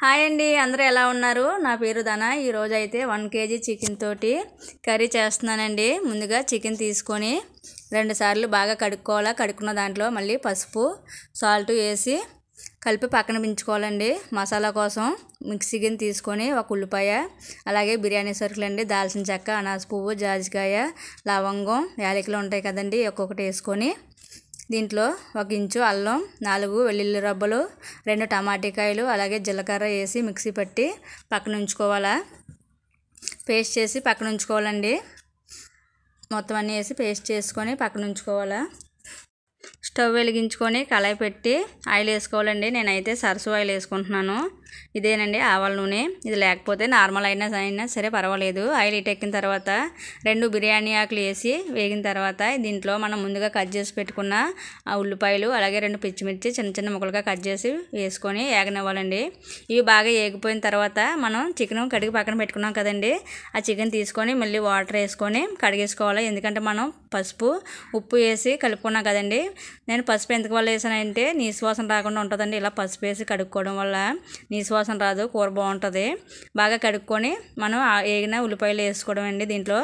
Hi అండి, అందరూ ఎలా ఉన్నారు? నా పేరు ధన. ఈరోజు అయితే 1 కేజీ చికెన్ తోటి కర్రీ చేస్తున్నానండి. ముందుగా చికెన్ తీసుకొని 2 సార్లు బాగా కడుక్కోవాలా. కడుక్కున్న దాంట్లో మళ్ళీ పసుపు సాల్ట్ వేసి కలిపి పక్కన ఉంచుకోవాలండి. మసాలా కోసం మిక్సీ గిన్నె తీసుకొని ఒక ఉల్లిపాయ, అలాగే బిర్యానీ సరుకులండి, దాల్చిన చెక్క, అనాస పువ్వు, జాజికాయ, లవంగం, యాలకులు ఉంటాయి కదండి, ఒక్కొక్కటి వేసుకొని దీంట్లో 1 ఇంచు అల్లం, 4 వెల్లుల్లి రబ్బలు, 2 టమాటాకాయలు, అలాగే జీలకర్ర వేసి మిక్సీ పట్టి పక్కన ఉంచుకోవాలా. పేస్ట్ చేసి పక్కన ఉంచుకోవాలండి. మొత్తం అన్నీ వేసి పేస్ట్ చేసుకొని పక్కన ఉంచుకోవాలా. స్టవ్ వెలిగించుకొని కళాయి పెట్టి ఆయిల్ వేసుకోవాలండి. నేనైతే సరసు ఆయిల్ వేసుకుంటున్నాను. ఇదేనండి ఆవాల నూనె. ఇది లేకపోతే నార్మల్ అయినా సరే పర్వాలేదు. ఆయిల్ ఎక్కిన తర్వాత 2 బిర్యానీ ఆకులు వేసి వేగిన తర్వాత దీంట్లో మనం ముందుగా కట్ చేసి పెట్టుకున్న ఆ ఉల్లిపాయలు, అలాగే 2 పచ్చిమిర్చి చిన్న చిన్న ముక్కలుగా కట్ చేసి వేసుకొని వేగనివ్వాలండి. ఇవి బాగా వేగిపోయిన తర్వాత మనం చికెన్ కడిగి పక్కన పెట్టుకున్నాం కదండి, ఆ చికెన్ తీసుకొని మళ్ళీ వాటర్ వేసుకొని కడిగేసుకోవాలి. ఎందుకంటే మనం పసుపు ఉప్పు వేసి కలుపుకున్నాం కదండి. నేను పసుపు ఎందుకు వల్ల వేసానంటే నీసు వాసన రాకుండా ఉంటుందండి. ఇలా పసుపు వేసి కడుక్కోవడం వల్ల నీసు వాసన రాదు, కూర బాగుంటుంది. బాగా కడుక్కొని మనం వేగిన ఉల్లిపాయలు వేసుకోవడం అండి. దీంట్లో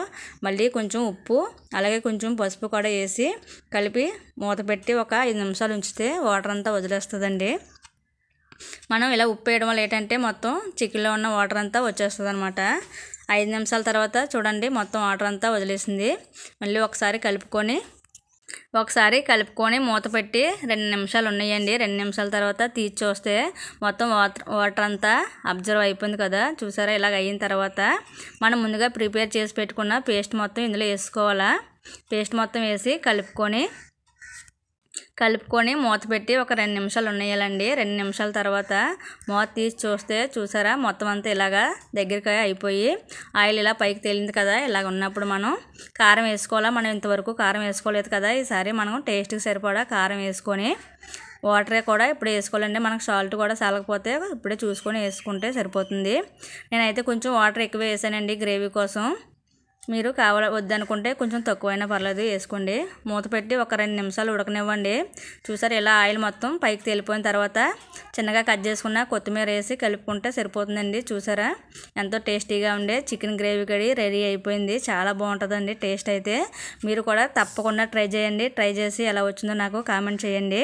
మళ్ళీ కొంచెం ఉప్పు, అలాగే కొంచెం పసుపు కూడా వేసి కలిపి మూత పెట్టి ఒక 5 నిమిషాలు ఉంచితే వాటర్ అంతా వదిలేస్తుందండి. మనం ఇలా ఉప్పు వేయడం వల్ల ఏంటంటే మొత్తం చికెన్లో ఉన్న వాటర్ అంతా వచ్చేస్తుంది అనమాట. 5 నిమిషాల తర్వాత చూడండి మొత్తం వాటర్ అంతా వదిలేసింది. మళ్ళీ ఒకసారి మూత పెట్టి 2 నిమిషాలు ఉన్నాయండి. 2 నిమిషాల తర్వాత తీసి చూస్తే మొత్తం వాటర్ అంతా అబ్జర్వ్ అయిపోయింది కదా. చూసారా? ఇలాగ అయిన తర్వాత మనం ముందుగా ప్రిపేర్ చేసి పెట్టుకున్న పేస్ట్ మొత్తం ఇందులో వేసుకోవాలా. పేస్ట్ మొత్తం వేసి కలుపుకొని మూత పెట్టి ఒక 2 నిమిషాలు ఉన్నాయాలండి. 2 నిమిషాల తర్వాత మూత తీసి చూస్తే చూసారా మొత్తం అంతా ఇలాగా దగ్గరికి అయిపోయి ఆయిల్ ఇలా పైకి తేలింది కదా. ఇలాగ ఉన్నప్పుడు మనం కారం వేసుకోవాలా. మనం ఇంతవరకు కారం వేసుకోలేదు కదా. ఈసారి మనం టేస్ట్కి సరిపడా కారం వేసుకొని వాటర్ కూడా ఇప్పుడు వేసుకోవాలండి. మనకు సాల్ట్ కూడా సాలకపోతే ఇప్పుడే చూసుకొని వేసుకుంటే సరిపోతుంది. నేనైతే కొంచెం వాటర్ ఎక్కువ వేసానండి గ్రేవీ కోసం. మీరు వద్దనుకుంటే కొంచెం తక్కువైనా పర్లేదు, వేసుకోండి. మూత పెట్టి ఒక 2 నిమిషాలు ఉడకనివ్వండి. చూసారు ఇలా ఆయిల్ మొత్తం పైకి తేలిపోయిన తర్వాత చిన్నగా కట్ చేసుకున్న కొత్తిమీర వేసి కలుపుకుంటే సరిపోతుందండి. చూసారా ఎంతో టేస్టీగా ఉండే చికెన్ గ్రేవీ కర్రీ రెడీ అయిపోయింది. చాలా బాగుంటుందండి టేస్ట్ అయితే. మీరు కూడా తప్పకుండా ట్రై చేయండి. ట్రై చేసి ఎలా వచ్చిందో నాకు కామెంట్ చేయండి.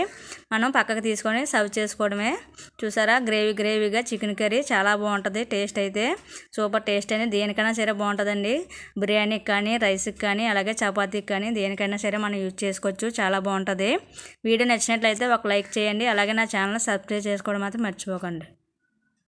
మనం పక్కకు తీసుకొని సర్వ్ చేసుకోవడమే. చూసారా గ్రేవీగా చికెన్ కర్రీ చాలా బాగుంటుంది. టేస్ట్ అయితే సూపర్ టేస్ట్ అని దేనికైనా సరే బాగుంటుందండి. బిర్యానీకి కానీ, రైస్కి కానీ, అలాగే చపాతీకి కానీ దేనికైనా సరే మనం యూజ్ చేసుకోవచ్చు. చాలా బాగుంటుంది. వీడియో నచ్చినట్లయితే ఒక లైక్ చేయండి. అలాగే నా ఛానల్ సబ్స్క్రైబ్ చేసుకోవడం మాత్రం మర్చిపోకండి.